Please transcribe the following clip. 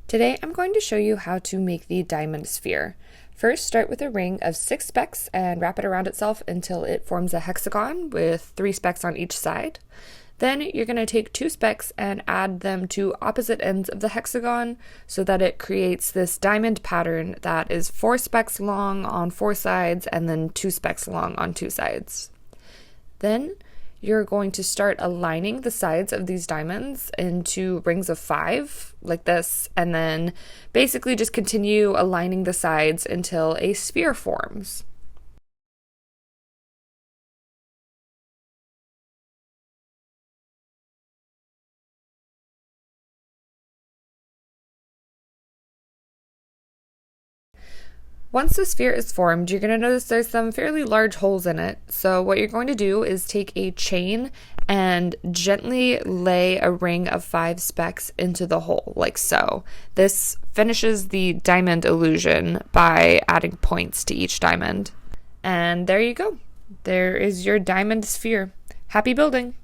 Today I'm going to show you how to make the diamond sphere. First, start with a ring of 6 specks and wrap it around itself until it forms a hexagon with 3 specks on each side. Then you're going to take 2 specks and add them to opposite ends of the hexagon so that it creates this diamond pattern that is 4 specks long on 4 sides and then 2 specks long on 2 sides. Then you're going to start aligning the sides of these diamonds into rings of 5 like this, and then basically just continue aligning the sides until a sphere forms. Once the sphere is formed, you're going to notice there's some fairly large holes in it. So what you're going to do is take a chain and gently lay a ring of 5 specks into the hole, like so. This finishes the diamond illusion by adding points to each diamond. And there you go. There is your diamond sphere. Happy building!